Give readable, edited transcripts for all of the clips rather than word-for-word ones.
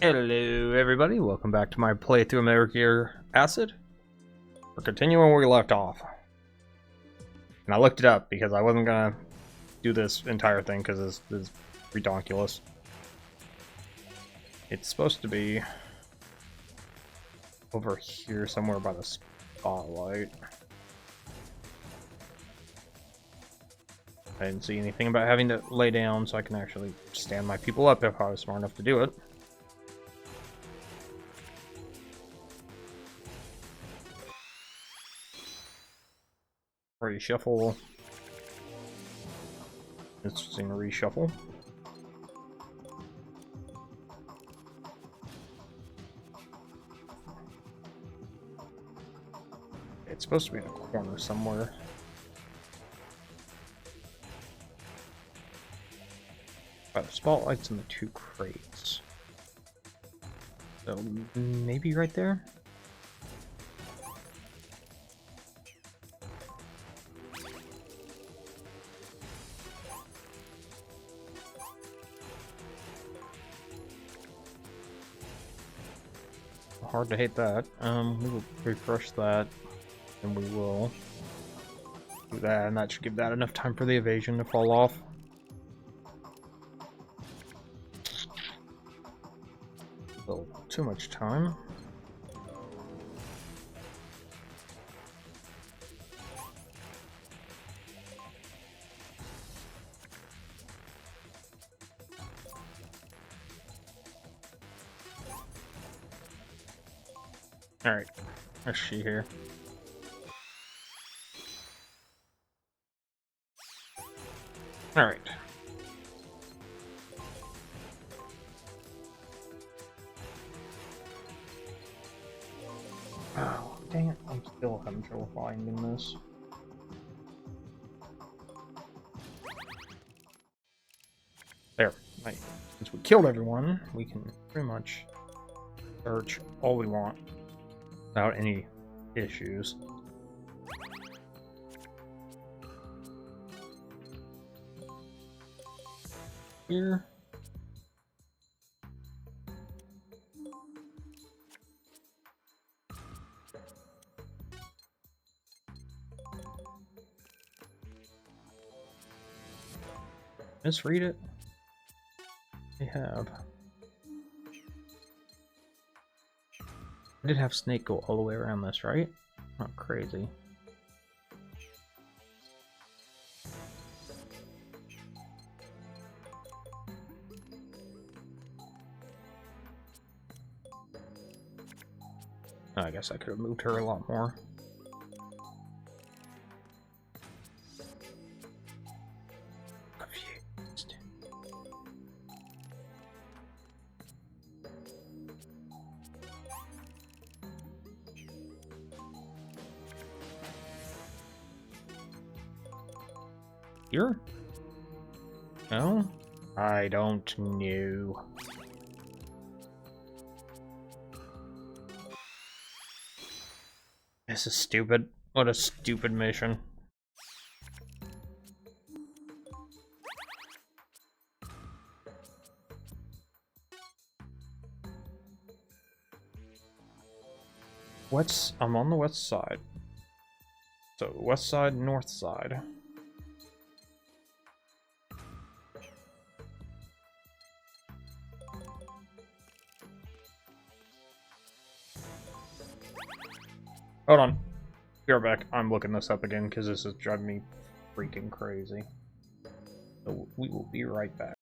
Hello everybody, welcome back to my playthrough of Metal Gear Acid. We're continuing where we left off. And I looked it up because I wasn't gonna do this entire thing because this is redonkulous. It's supposed to be over here somewhere by the spotlight. I didn't see anything about having to lay down, so I can actually stand my people up if I was smart enough to do it. Reshuffle. Interesting reshuffle. It's supposed to be in a corner somewhere. The spotlight's in the two crates. So maybe right there? Hard to hate that. We will refresh that, and we will do that, and that should give that enough time for the evasion to fall off. A little too much time. Alright, where's she here? Alright. Oh, dang it, I'm still having trouble finding this. There, right. Since we killed everyone, we can pretty much search all we want without any issues. Here. Misread it? They have. I did have Snake go all the way around this, right? Not crazy. I guess I could have moved her a lot more. Confused. Here? No? I don't know. This is stupid. What a stupid mission. I'm on the west side. So west side, north side. Hold on. Be right back. I'm looking this up again because this is driving me freaking crazy. So we will be right back.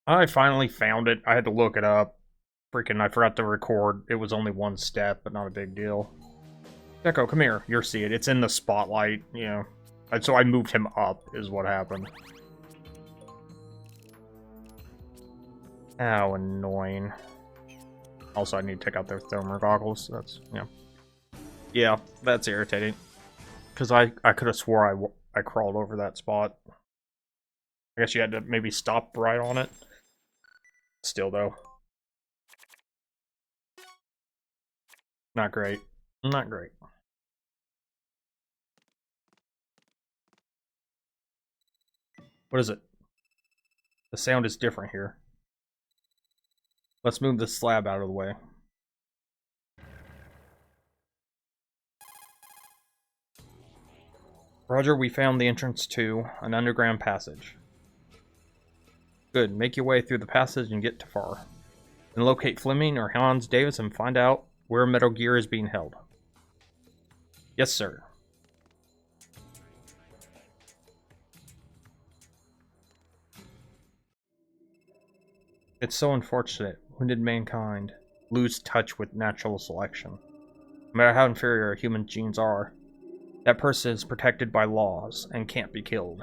I finally found it. I had to look it up. Freaking, I forgot to record. It was only one step, but not a big deal. Echo, come here. You'll see it. It's in the spotlight, you know. And so I moved him up, is what happened. How annoying. Also, I need to take out their thermal goggles. That's, yeah. Yeah, that's irritating. Because I could have swore I crawled over that spot. I guess you had to maybe stop right on it. Still, though. Not great. Not great. What is it? The sound is different here. Let's move this slab out of the way. Roger, we found the entrance to an underground passage. Good, make your way through the passage and get to far. Then locate Fleming or Hans Davis and find out where Metal Gear is being held. Yes, sir. It's so unfortunate. When did mankind lose touch with natural selection? No matter how inferior human genes are, that person is protected by laws and can't be killed.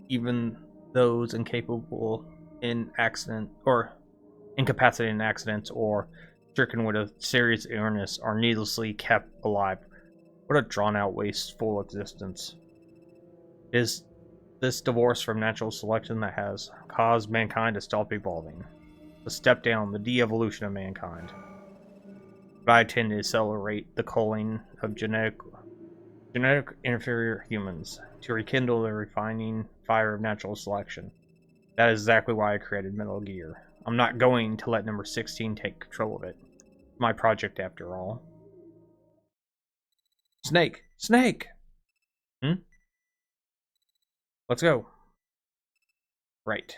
Even those incapable in accident or incapacitated in accidents or stricken with a serious illness are needlessly kept alive. What a drawn-out, wasteful existence. Is this divorce from natural selection that has caused mankind to stop evolving? The step down, the de-evolution of mankind. But I tend to accelerate the culling of genetic inferior humans to rekindle the refining fire of natural selection. That is exactly why I created Metal Gear. I'm not going to let number 16 take control of it. It's my project after all. Snake! Snake! Let's go. Right.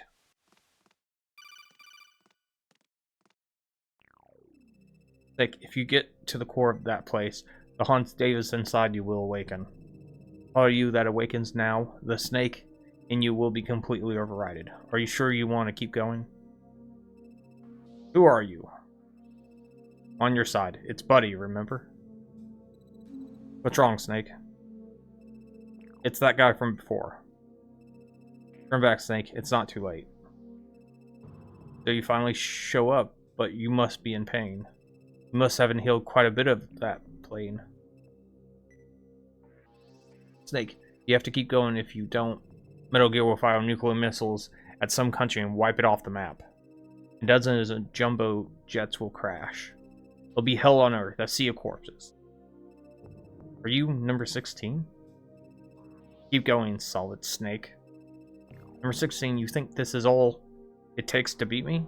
Like, if you get to the core of that place, the Hans Davis inside you will awaken. All you that awakens now, the snake in you will be completely overridden. Are you sure you want to keep going? Who are you? On your side. It's Buddy, remember? What's wrong, Snake? It's that guy from before. Turn back, Snake. It's not too late. So you finally show up, but you must be in pain. You must have inhaled quite a bit of that plane. Snake, you have to keep going. If you don't, Metal Gear will fire nuclear missiles at some country and wipe it off the map. And dozens of jumbo jets will crash. There'll be hell on Earth, a sea of corpses. Are you number 16? Keep going, Solid Snake. Number 16, you think this is all it takes to beat me?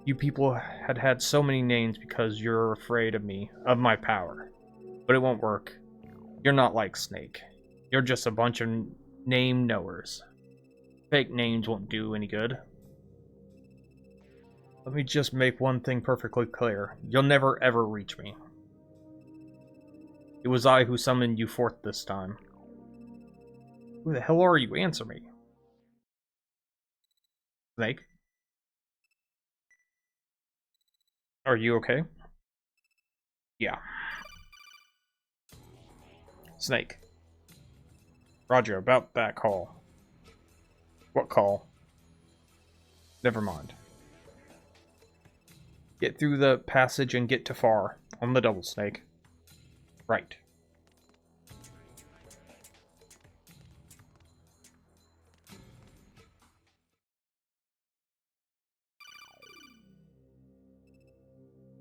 You people had so many names because you're afraid of me, of my power. But it won't work. You're not like Snake. You're just a bunch of name knowers. Fake names won't do any good. Let me just make one thing perfectly clear. You'll never ever reach me. It was I who summoned you forth this time. Who the hell are you? Answer me. Snake? Are you okay? Yeah. Snake. Roger, about that call. What call? Never mind. Get through the passage and get to far. On the double, Snake. Right.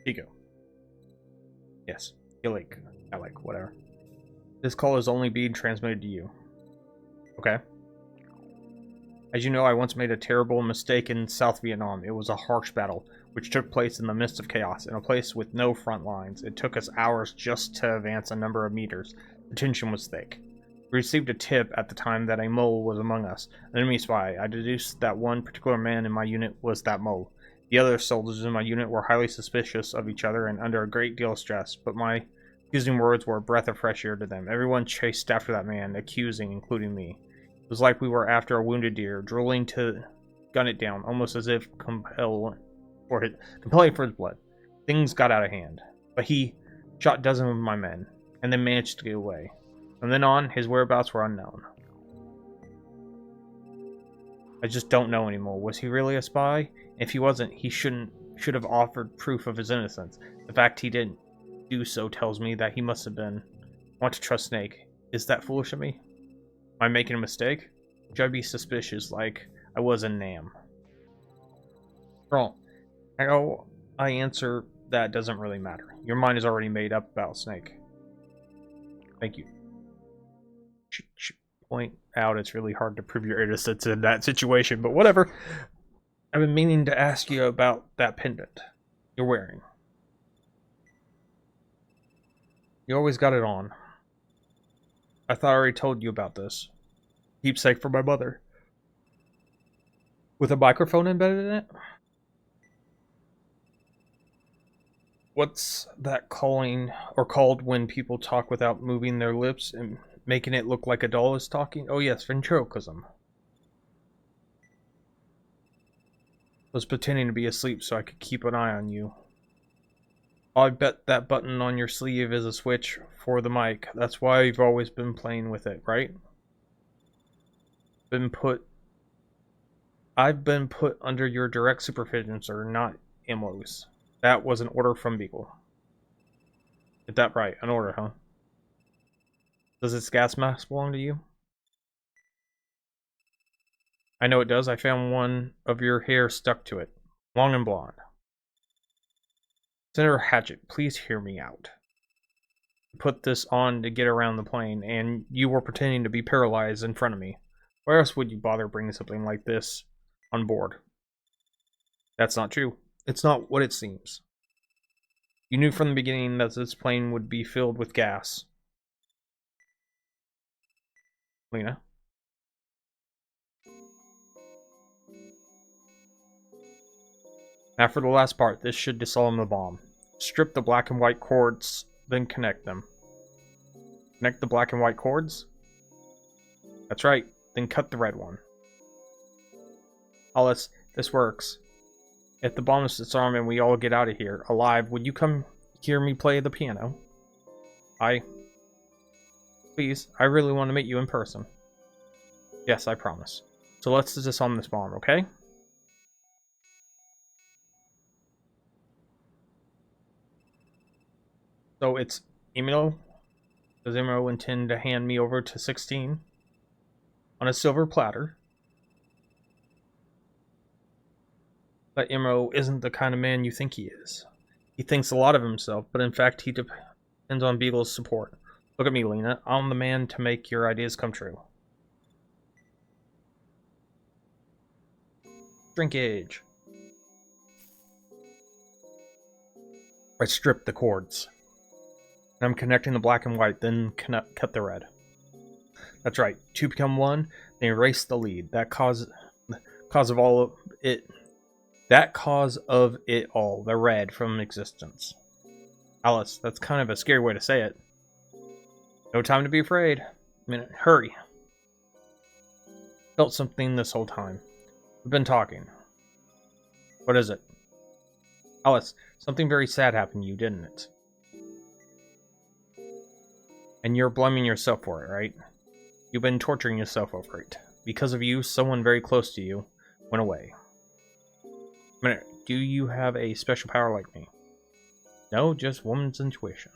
Ego. Yes. I like, whatever. This call is only being transmitted to you. Okay. As you know, I once made a terrible mistake in South Vietnam. It was a harsh battle, which took place in the midst of chaos, in a place with no front lines. It took us hours just to advance a number of meters. The tension was thick. We received a tip at the time that a mole was among us, an enemy spy. I deduced that one particular man in my unit was that mole. The other soldiers in my unit were highly suspicious of each other and under a great deal of stress, but my accusing words were a breath of fresh air to them. Everyone chased after that man, accusing, including me. It was like we were after a wounded deer, drilling to gun it down, almost as if compelling for his blood. Things got out of hand, but he shot dozens of my men, and then managed to get away. From then on, his whereabouts were unknown. I just don't know anymore. Was he really a spy? If he wasn't, he should have offered proof of his innocence. The fact he didn't do so tells me that he must have been. I want to trust Snake. Is that foolish of me? Am I making a mistake? Should I be suspicious like I was in Nam? Wrong. How I answer that doesn't really matter. Your mind is already made up about Snake. Thank you. Should point out it's really hard to prove your innocence in that situation, but whatever. I've been meaning to ask you about that pendant you're wearing. You always got it on. I thought I already told you about this. Keepsake for my mother. With a microphone embedded in it? What's that calling or called when people talk without moving their lips and making it look like a doll is talking? Oh yes, ventriloquism. I was pretending to be asleep so I could keep an eye on you. I bet that button on your sleeve is a switch for the mic. That's why you've always been playing with it, right? I've been put under your direct supervision, sir, not Imlo's. That was an order from Beagle. Get that right, an order, huh? Does this gas mask belong to you? I know it does. I found one of your hair stuck to it. Long and blonde. Senator Hatchet, please hear me out. Put this on to get around the plane, and you were pretending to be paralyzed in front of me. Why else would you bother bringing something like this on board? That's not true. It's not what it seems. You knew from the beginning that this plane would be filled with gas. Lena? Now for the last part, this should disarm the bomb. Strip the black and white cords, then connect them. Connect the black and white cords? That's right, then cut the red one. Alice, this works. If the bomb is disarmed and we all get out of here alive, would you come hear me play the piano? Please, I really want to meet you in person. Yes, I promise. So let's disarm this bomb, okay? So it's Emilo. Does Emilo intend to hand me over to 16 on a silver platter? But Emilo isn't the kind of man you think he is. He thinks a lot of himself, but in fact he depends on Beagle's support. Look at me, Lena. I'm the man to make your ideas come true. Shrinkage. I strip the cords. And I'm connecting the black and white, then cut the red. That's right. Two become one, they erase the lead. That cause of it all, the red from existence. Alice, that's kind of a scary way to say it. No time to be afraid. Hurry. Felt something this whole time. We've been talking. What is it? Alice, something very sad happened to you, didn't it? And you're blaming yourself for it, right? You've been torturing yourself over it. Because of you, someone very close to you went away. Do you have a special power like me? No, just woman's intuition.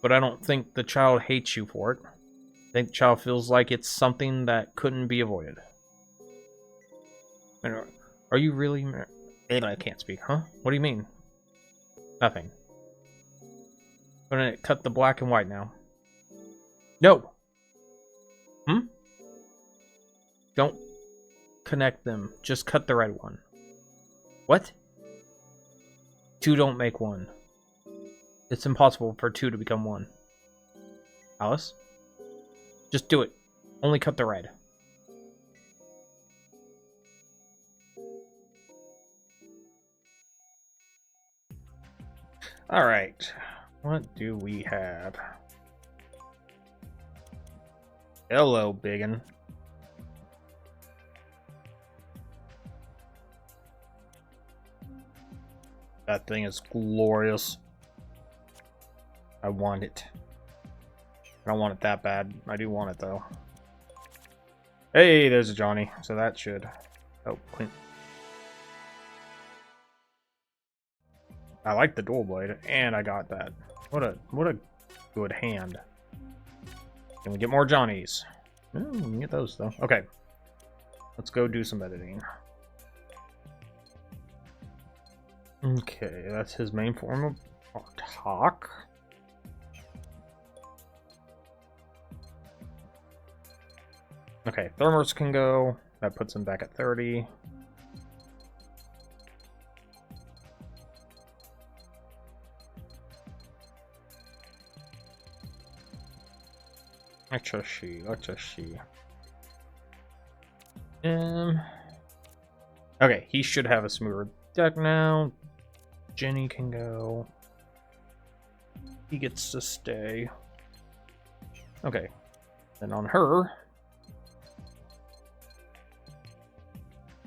But I don't think the child hates you for it. I think the child feels like it's something that couldn't be avoided. Are you really... I can't speak, huh? What do you mean? Nothing. I'm gonna cut the black and white now. No! Don't connect them. Just cut the red one. What? Two don't make one. It's impossible for two to become one. Alice? Just do it. Only cut the red. Alright. What do we have? Hello, biggin. That thing is glorious. I want it. I don't want it that bad. I do want it, though. Hey, there's a Johnny. So that should... Oh, clean. I like the dual blade, and I got that. What a good hand. Can we get more Johnnies? We can get those, though. Okay. Let's go do some editing. Okay, that's his main form of Hach. Okay, thermals can go. That puts him back at 30. Let's just see. Okay, he should have a smoother deck now. Jenny can go. He gets to stay. Okay. Then on her,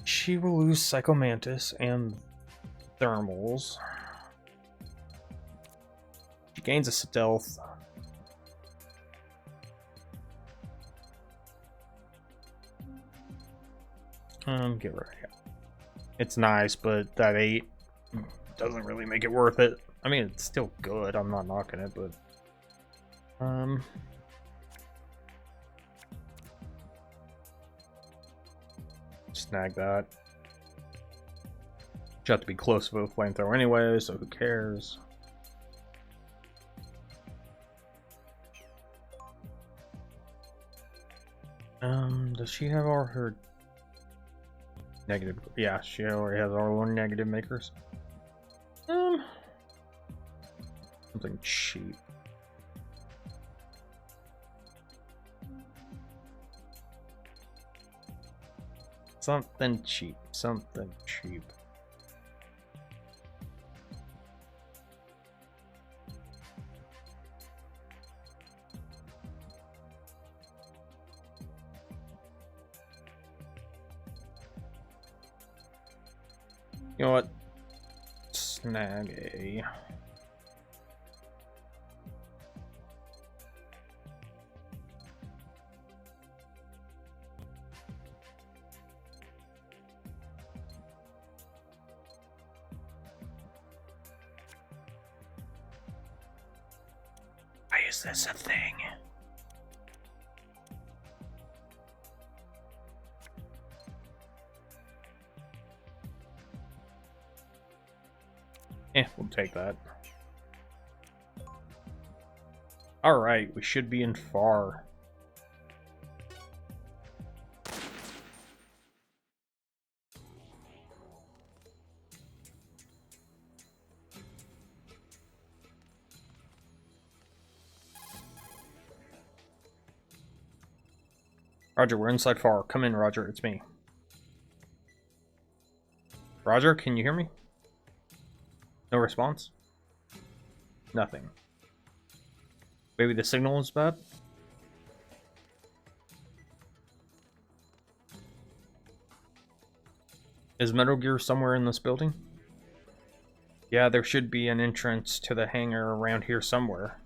she will lose Psychomantis and Thermals. She gains a stealth. Get rid of it. It's nice, but that 8 doesn't really make it worth it. I mean, it's still good. I'm not knocking it, but snag that. You have to be close with a flamethrower anyway, so who cares? Does she have all her negative? Yeah, she already has all her negative makers. Something cheap. Something cheap. You know what? Snag a... Why is this a thing? We'll take that. Alright, we should be in far. Roger, we're inside far. Come in, Roger. It's me. Roger, can you hear me? No response? Nothing. Maybe the signal is bad? Is Metal Gear somewhere in this building? Yeah, there should be an entrance to the hangar around here somewhere.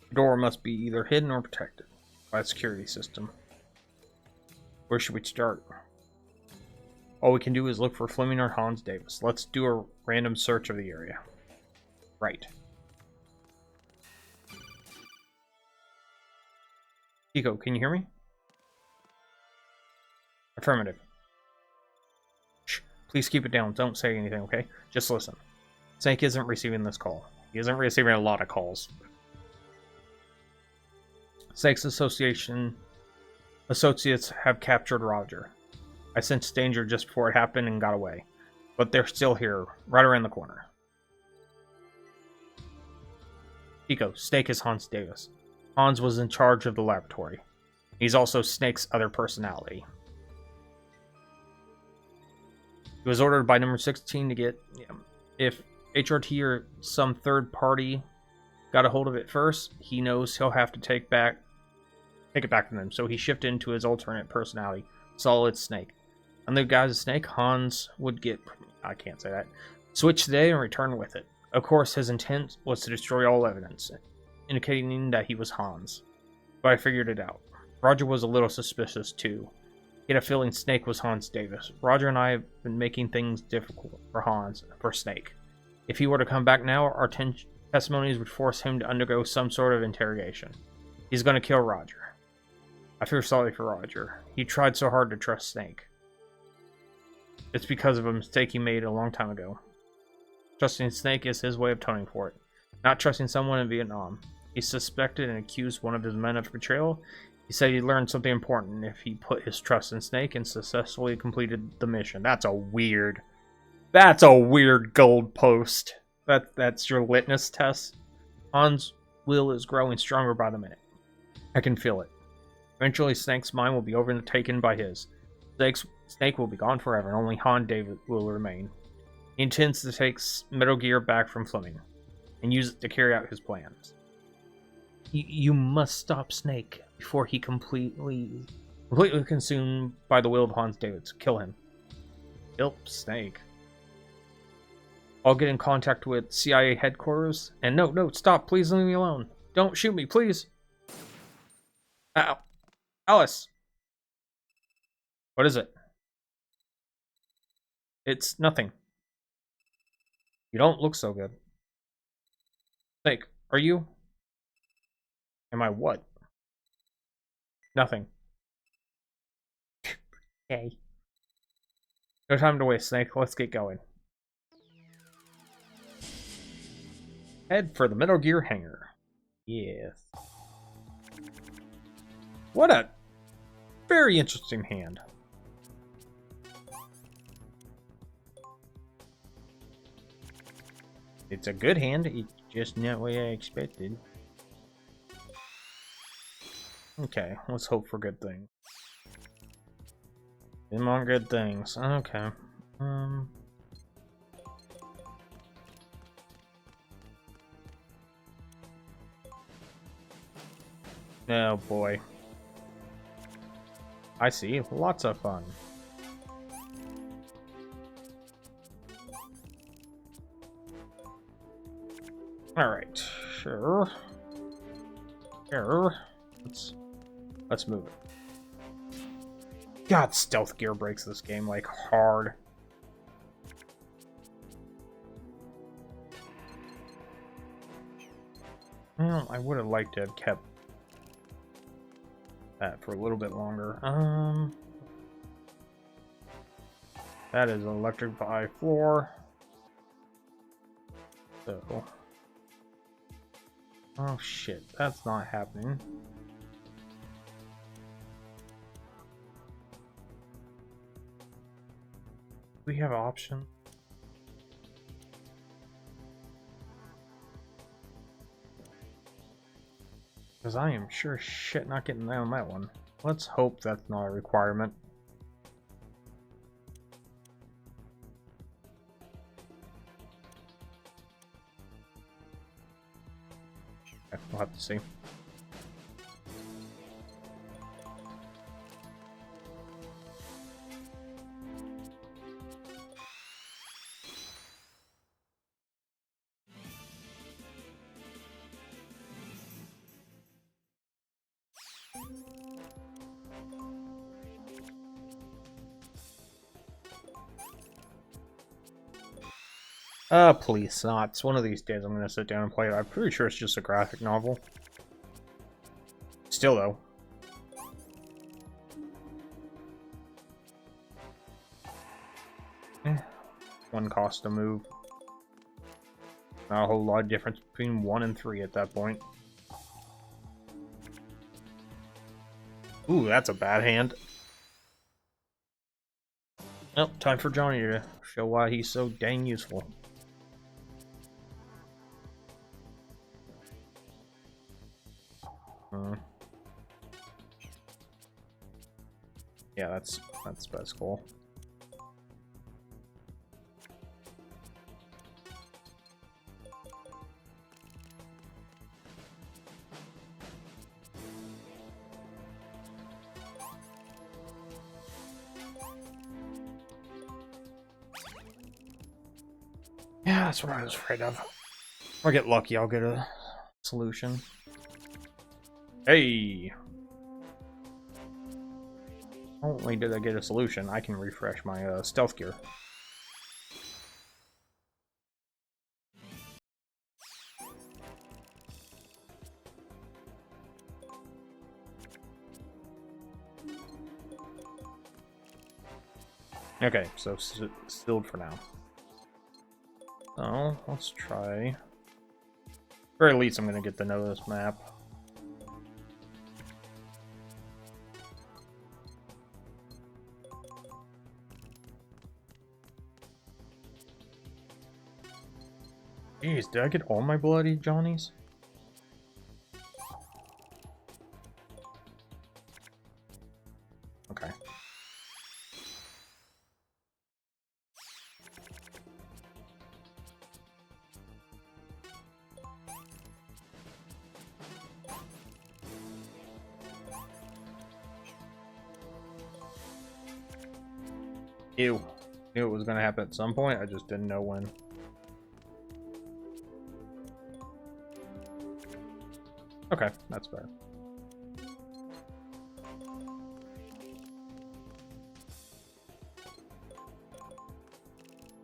The door must be either hidden or protected by a security system. Where should we start? All we can do is look for Fleming or Hans Davis. Let's do a random search of the area. Right. Pico, can you hear me? Affirmative. Shh, please keep it down. Don't say anything, okay? Just listen. Snake isn't receiving this call. He isn't receiving a lot of calls. Snake's associates have captured Roger. I sensed danger just before it happened and got away. But they're still here, right around the corner. Pico, Snake is Hans Davis. Hans was in charge of the laboratory. He's also Snake's other personality. He was ordered by number 16 to get... if HRT or some third party got a hold of it first, he knows he'll have to take it back from them. So he shifted into his alternate personality, Solid Snake. And the guy's Snake, Hans would get... I can't say that. Switch today and return with it. Of course, his intent was to destroy all evidence, indicating that he was Hans. But I figured it out. Roger was a little suspicious, too. He had a feeling Snake was Hans Davis. Roger and I have been making things difficult for Snake. If he were to come back now, our testimonies would force him to undergo some sort of interrogation. He's going to kill Roger. I feel sorry for Roger. He tried so hard to trust Snake. It's because of a mistake he made a long time ago. Trusting Snake is his way of atoning for it. Not trusting someone in Vietnam. He suspected and accused one of his men of betrayal. He said he learned something important if he put his trust in Snake and successfully completed the mission. That's a weird gold post. That's your litmus test. Han's will is growing stronger by the minute. I can feel it. Eventually, Snake's mind will be overtaken by his. Snake will be gone forever, and only Han David will remain. He intends to take Metal Gear back from Fleming and use it to carry out his plans. You must stop Snake before he completely consumed by the will of Hans Davids. Kill him. Kill Snake. I'll get in contact with CIA headquarters. And no, stop. Please leave me alone. Don't shoot me, please. Ow. Alice. What is it? It's nothing. You don't look so good. Snake, are you? Am I what? Nothing. Okay. No time to waste, Snake. Let's get going. Head for the Metal Gear hangar. Yes. What a very interesting hand. It's a good hand, it's just not what I expected. Okay, let's hope for good things. Them on good things. Okay. Oh boy. I see. Lots of fun. Alright. Sure. Let's move it. God, stealth gear breaks this game like hard. Well, I would have liked to have kept that for a little bit longer. That is an electrified floor. So, oh shit, that's not happening. Do we have an option? Because I am sure shit not getting down that one. Let's hope that's not a requirement. Okay, we'll have to see. Please not. It's one of these days I'm gonna sit down and play it. I'm pretty sure it's just a graphic novel. Still, though. One cost to move. Not a whole lot of difference between 1 and 3 at that point. Ooh, that's a bad hand. Well, time for Johnny to show why he's so dang useful. Yeah, that's cool. Yeah, that's what I was afraid of. If I get lucky, I'll get a solution. Hey! Not only did I get a solution, I can refresh my stealth gear. Okay, so sealed for now. So, let's try. At very least, I'm going to get to know this map. Jeez, did I get all my bloody Johnnies? Okay. Ew. Knew it was gonna happen at some point, I just didn't know when. Okay, that's fair.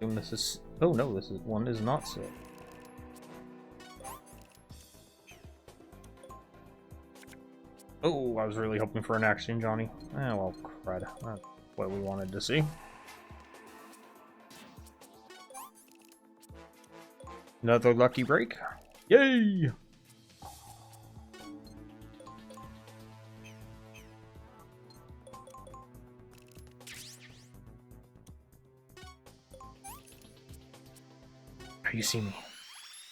And this is... Oh no, this is one is not sick. Oh, I was really hoping for an action, Johnny. Eh, well, crud. That's what we wanted to see. Another lucky break. Yay! You see me.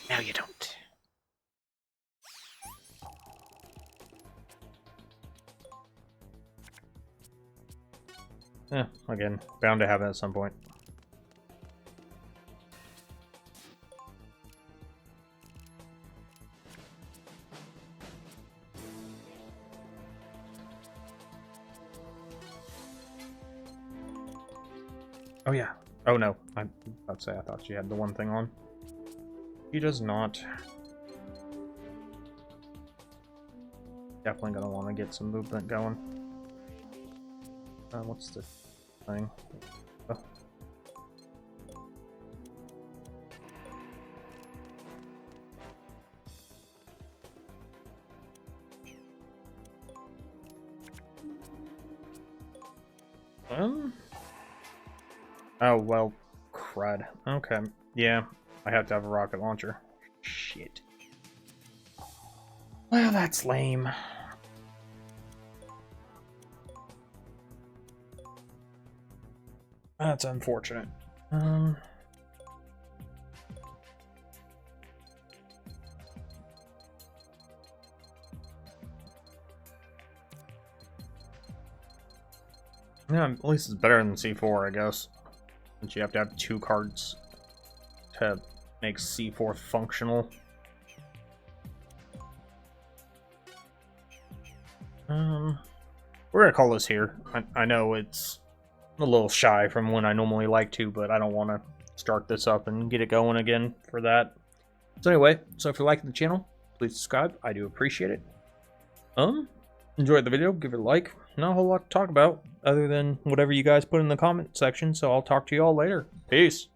Now you don't. Yeah, again, bound to happen at some point. Oh yeah. Oh no. I'm about to say I thought she had the one thing on. She does not. Definitely gonna want to get some movement going. What's the thing? Oh. Oh, well, crud. Okay. Yeah, I have to have a rocket launcher. Shit. Well, that's lame. That's unfortunate. Yeah, at least it's better than C4, I guess. Since you have to have 2 cards to make C4 functional. We're gonna call this here. I know it's a little shy from when I normally like to, but I don't want to start this up and get it going again for that. So anyway, so if you're liking the channel, please subscribe. I do appreciate it. Enjoyed the video, give it a like. Not a whole lot to talk about other than whatever you guys put in the comment section, so I'll talk to you all later. Peace.